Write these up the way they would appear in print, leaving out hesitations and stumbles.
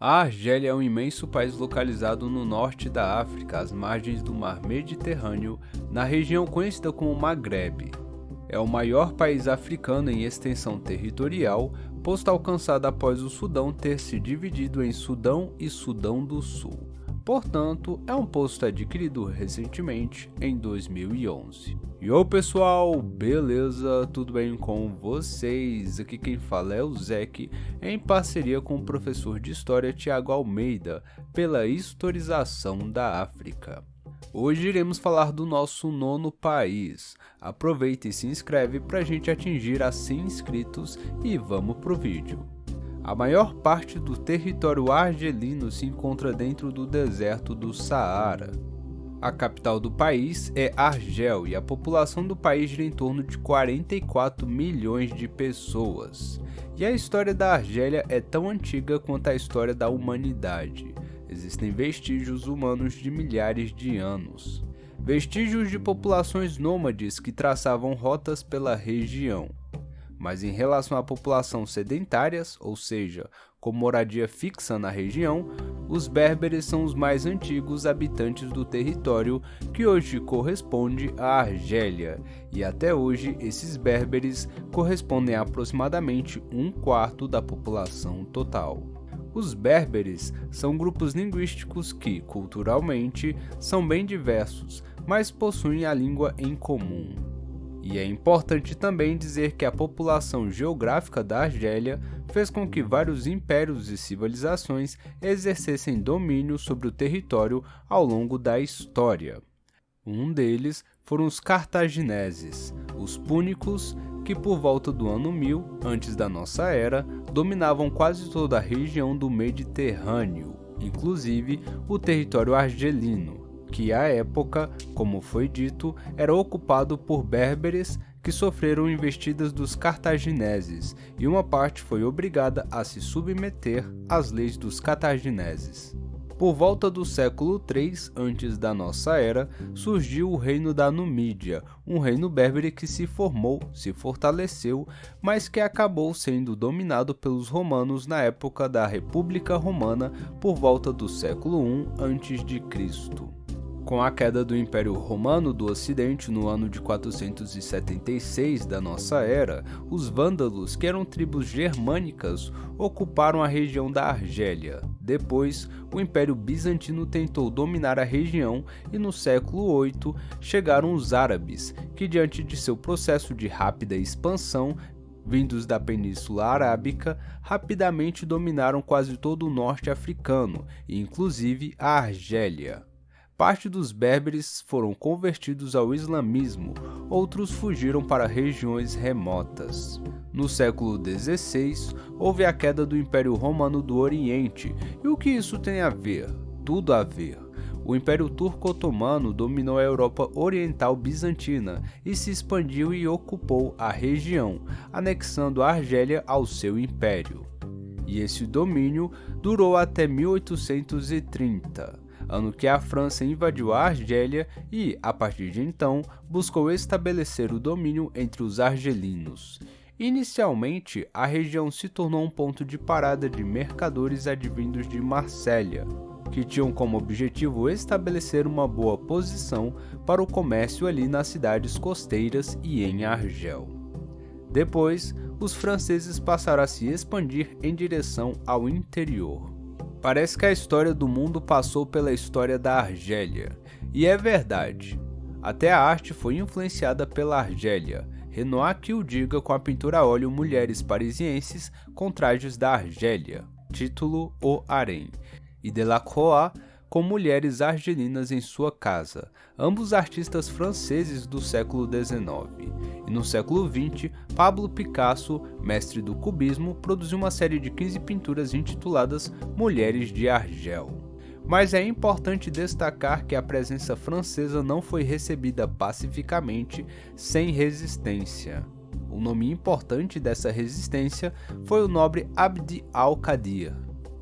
A Argélia é um imenso país localizado no norte da África, às margens do Mar Mediterrâneo, na região conhecida como Maghreb. É o maior país africano em extensão territorial, posto alcançado após o Sudão ter se dividido em Sudão e Sudão do Sul. Portanto, é um posto adquirido recentemente, em 2011. E ô pessoal, beleza? Tudo bem com vocês? Aqui quem fala é o Zek, em parceria com o professor de História Tiago Almeida, pela Historização da África. Hoje iremos falar do nosso nono país. Aproveita e se inscreve para a gente atingir a 100 inscritos e vamos pro vídeo. A maior parte do território argelino se encontra dentro do deserto do Saara. A capital do país é Argel e a população do país gira em torno de 44 milhões de pessoas. E a história da Argélia é tão antiga quanto a história da humanidade. Existem vestígios humanos de milhares de anos. Vestígios de populações nômades que traçavam rotas pela região. Mas em relação à população sedentárias, ou seja, com moradia fixa na região, os berberes são os mais antigos habitantes do território que hoje corresponde à Argélia, e até hoje esses berberes correspondem a aproximadamente um quarto da população total. Os berberes são grupos linguísticos que, culturalmente, são bem diversos, mas possuem a língua em comum. E é importante também dizer que a população geográfica da Argélia fez com que vários impérios e civilizações exercessem domínio sobre o território ao longo da história. Um deles foram os cartagineses, os púnicos, que por volta do ano 1000, antes da nossa era, dominavam quase toda a região do Mediterrâneo, inclusive o território argelino, que à época, como foi dito, era ocupado por berberes que sofreram investidas dos cartagineses, e uma parte foi obrigada a se submeter às leis dos cartagineses. Por volta do século III antes da nossa era, surgiu o reino da Numídia, um reino berbere que se formou, se fortaleceu, mas que acabou sendo dominado pelos romanos na época da República Romana por volta do século I a.C. Com a queda do Império Romano do Ocidente no ano de 476 da nossa era, os vândalos, que eram tribos germânicas, ocuparam a região da Argélia. Depois, o Império Bizantino tentou dominar a região e no século VIII chegaram os árabes, que diante de seu processo de rápida expansão, vindos da Península Arábica, rapidamente dominaram quase todo o norte africano, e inclusive a Argélia. Parte dos berberes foram convertidos ao islamismo, outros fugiram para regiões remotas. No século XVI, houve a queda do Império Romano do Oriente, e o que isso tem a ver? Tudo a ver. O Império Turco-Otomano dominou a Europa Oriental Bizantina e se expandiu e ocupou a região, anexando a Argélia ao seu império. E esse domínio durou até 1830. Ano que a França invadiu a Argélia e, a partir de então, buscou estabelecer o domínio entre os argelinos. Inicialmente, a região se tornou um ponto de parada de mercadores advindos de Marsella, que tinham como objetivo estabelecer uma boa posição para o comércio ali nas cidades costeiras e em Argel. Depois, os franceses passaram a se expandir em direção ao interior. Parece que a história do mundo passou pela história da Argélia, e é verdade. Até a arte foi influenciada pela Argélia, Renoir que o diga com a pintura a óleo Mulheres Parisienses com trajes da Argélia, título O Harém, e Delacroix com mulheres argelinas em sua casa, ambos artistas franceses do século XIX. E no século XX, Pablo Picasso, mestre do cubismo, produziu uma série de 15 pinturas intituladas Mulheres de Argel. Mas é importante destacar que a presença francesa não foi recebida pacificamente, sem resistência. O nome importante dessa resistência foi o nobre Abd al-Qadir,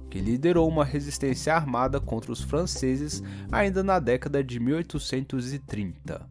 que liderou uma resistência armada contra os franceses ainda na década de 1830,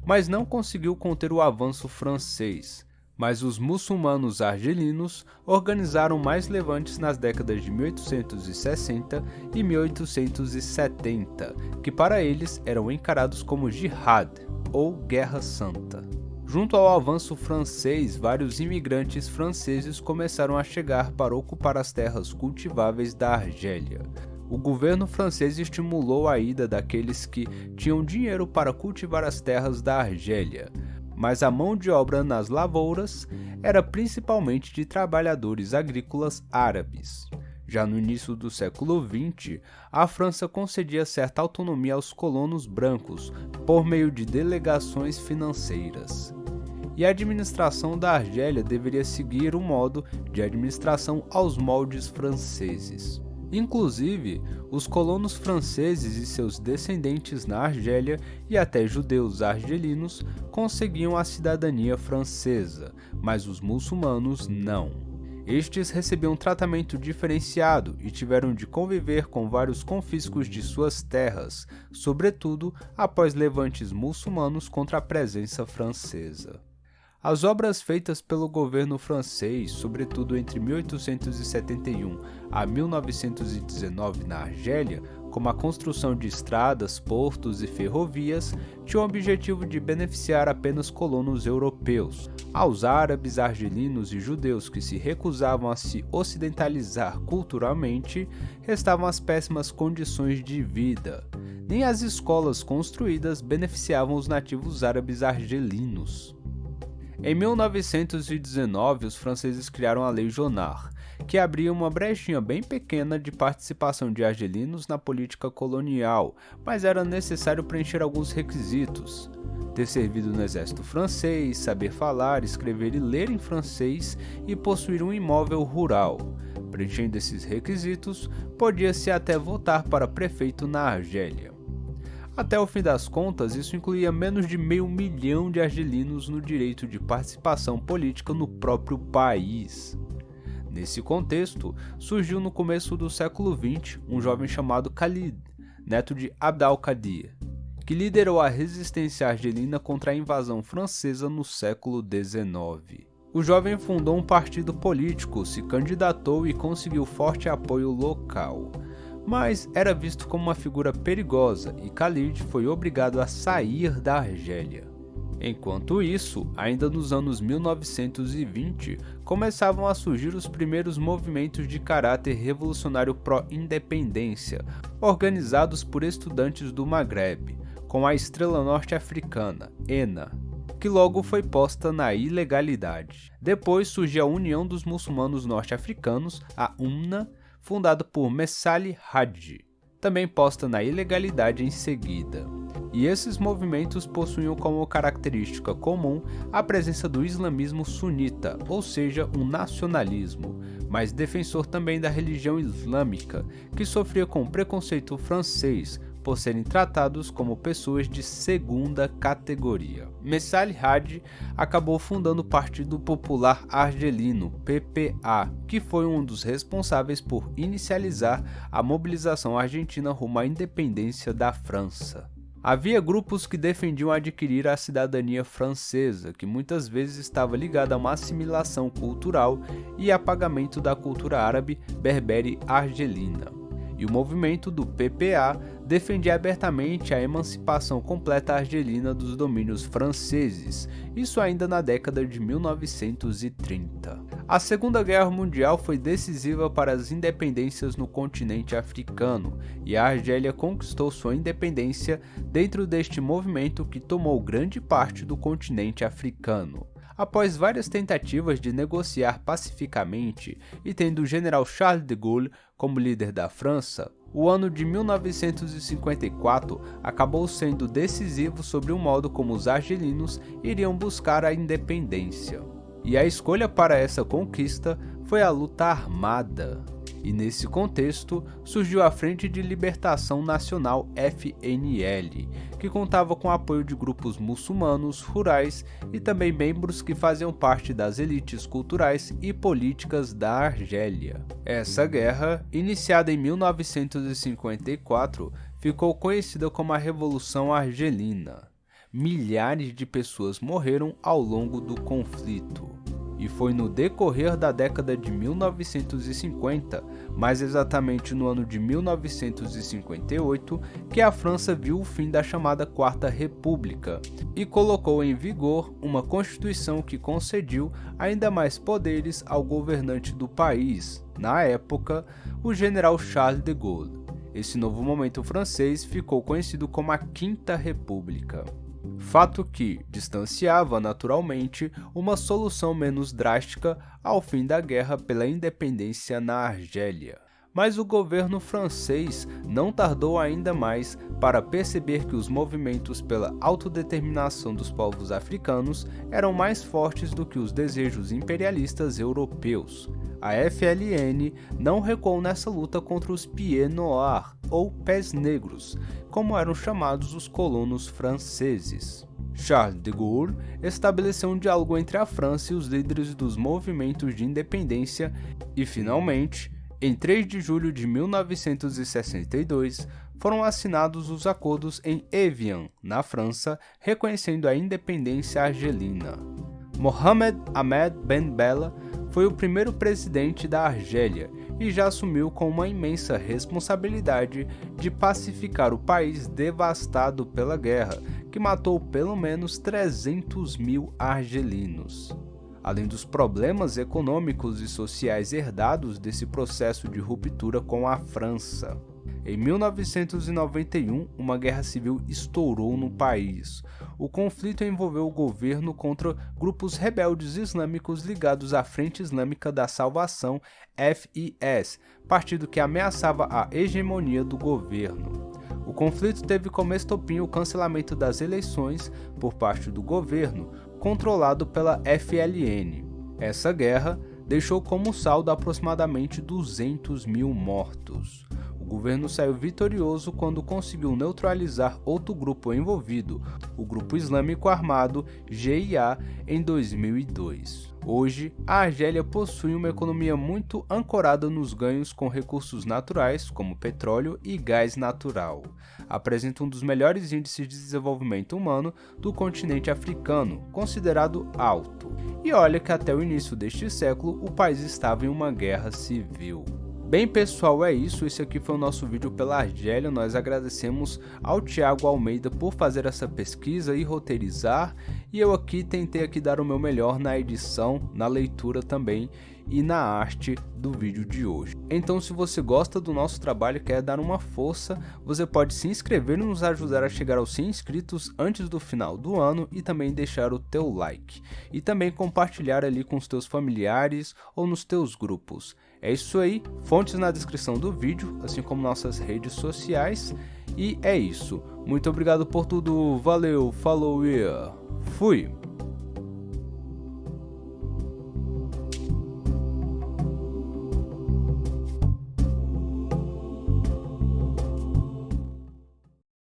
mas não conseguiu conter o avanço francês. Mas os muçulmanos argelinos organizaram mais levantes nas décadas de 1860 e 1870, que para eles eram encarados como jihad, ou guerra santa. Junto ao avanço francês, vários imigrantes franceses começaram a chegar para ocupar as terras cultiváveis da Argélia. O governo francês estimulou a ida daqueles que tinham dinheiro para cultivar as terras da Argélia, mas a mão de obra nas lavouras era principalmente de trabalhadores agrícolas árabes. Já no início do século XX, a França concedia certa autonomia aos colonos brancos por meio de delegações financeiras. E a administração da Argélia deveria seguir um modo de administração aos moldes franceses. Inclusive, os colonos franceses e seus descendentes na Argélia e até judeus argelinos conseguiam a cidadania francesa, mas os muçulmanos não. Estes recebiam um tratamento diferenciado e tiveram de conviver com vários confiscos de suas terras, sobretudo após levantes muçulmanos contra a presença francesa. As obras feitas pelo governo francês, sobretudo entre 1871 a 1919 na Argélia, como a construção de estradas, portos e ferrovias, tinham o objetivo de beneficiar apenas colonos europeus. Aos árabes, argelinos e judeus que se recusavam a se ocidentalizar culturalmente, restavam as péssimas condições de vida. Nem as escolas construídas beneficiavam os nativos árabes argelinos. Em 1919, os franceses criaram a Lei Jonard, que abria uma brechinha bem pequena de participação de argelinos na política colonial, mas era necessário preencher alguns requisitos: ter servido no exército francês, saber falar, escrever e ler em francês e possuir um imóvel rural. Preenchendo esses requisitos, podia-se até votar para prefeito na Argélia. Até o fim das contas, isso incluía menos de 500 mil de argelinos no direito de participação política no próprio país. Nesse contexto, surgiu no começo do século XX um jovem chamado Khalid, neto de Abd al-Qadir, que liderou a resistência argelina contra a invasão francesa no século XIX. O jovem fundou um partido político, se candidatou e conseguiu forte apoio local. Mas era visto como uma figura perigosa e Khalid foi obrigado a sair da Argélia. Enquanto isso, ainda nos anos 1920, começavam a surgir os primeiros movimentos de caráter revolucionário pró-independência, organizados por estudantes do Maghreb, com a estrela norte-africana, ENA, que logo foi posta na ilegalidade. Depois surgiu a União dos Muçulmanos Norte-Africanos, a UMNA, fundado por Messali Hadji, também posta na ilegalidade em seguida. E esses movimentos possuíam como característica comum a presença do islamismo sunita, ou seja, um nacionalismo, mas defensor também da religião islâmica, que sofria com preconceito francês, por serem tratados como pessoas de segunda categoria. Messali Hadji acabou fundando o Partido Popular Argelino, PPA, que foi um dos responsáveis por inicializar a mobilização argentina rumo à independência da França. Havia grupos que defendiam adquirir a cidadania francesa, que muitas vezes estava ligada a uma assimilação cultural e apagamento da cultura árabe berbere argelina. E o movimento do PPA defendia abertamente a emancipação completa argelina dos domínios franceses, isso ainda na década de 1930. A Segunda Guerra Mundial foi decisiva para as independências no continente africano, e a Argélia conquistou sua independência dentro deste movimento que tomou grande parte do continente africano. Após várias tentativas de negociar pacificamente e tendo o general Charles de Gaulle como líder da França, o ano de 1954 acabou sendo decisivo sobre o modo como os argelinos iriam buscar a independência. E a escolha para essa conquista foi a luta armada. E nesse contexto surgiu a Frente de Libertação Nacional FNL, que contava com o apoio de grupos muçulmanos, rurais e também membros que faziam parte das elites culturais e políticas da Argélia. Essa guerra, iniciada em 1954, ficou conhecida como a Revolução Argelina. Milhares de pessoas morreram ao longo do conflito. e foi no decorrer da década de 1950, mais exatamente no ano de 1958, que a França viu o fim da chamada Quarta República e colocou em vigor uma constituição que concediu ainda mais poderes ao governante do país, na época, o general Charles de Gaulle. Esse novo momento francês ficou conhecido como a Quinta República. Fato que distanciava naturalmente uma solução menos drástica ao fim da guerra pela independência na Argélia. Mas o governo francês não tardou ainda mais para perceber que os movimentos pela autodeterminação dos povos africanos eram mais fortes do que os desejos imperialistas europeus. A FLN não recuou nessa luta contra os Pieds Noirs, ou Pés Negros, como eram chamados os colonos franceses. Charles de Gaulle estabeleceu um diálogo entre a França e os líderes dos movimentos de independência e, finalmente, em 3 de julho de 1962, foram assinados os acordos em Évian, na França, reconhecendo a independência argelina. Mohamed Ahmed Ben Bella foi o primeiro presidente da Argélia e já assumiu com uma imensa responsabilidade de pacificar o país devastado pela guerra, que matou pelo menos 300 mil argelinos. Além dos problemas econômicos e sociais herdados desse processo de ruptura com a França. Em 1991, uma guerra civil estourou no país. O conflito envolveu o governo contra grupos rebeldes islâmicos ligados à Frente Islâmica da Salvação, FIS, partido que ameaçava a hegemonia do governo. O conflito teve como estopim o cancelamento das eleições por parte do governo, controlado pela FLN. Essa guerra deixou como saldo aproximadamente 200 mil mortos. O governo saiu vitorioso quando conseguiu neutralizar outro grupo envolvido, o Grupo Islâmico Armado GIA, em 2002. Hoje, a Argélia possui uma economia muito ancorada nos ganhos com recursos naturais, como petróleo e gás natural. Apresenta um dos melhores índices de desenvolvimento humano do continente africano, considerado alto. E olha que até o início deste século, o país estava em uma guerra civil. Bem pessoal, é isso, esse aqui foi o nosso vídeo pela Argélia. Nós agradecemos ao Thiago Almeida por fazer essa pesquisa e roteirizar, e eu aqui tentei dar o meu melhor na edição, na leitura também e na arte do vídeo de hoje. Então, se você gosta do nosso trabalho e quer dar uma força, você pode se inscrever e nos ajudar a chegar aos 100 inscritos antes do final do ano, e também deixar o teu like e também compartilhar ali com os teus familiares ou nos teus grupos. É isso aí, fontes na descrição do vídeo, assim como nossas redes sociais, e é isso. Muito obrigado por tudo, valeu, falou e fui!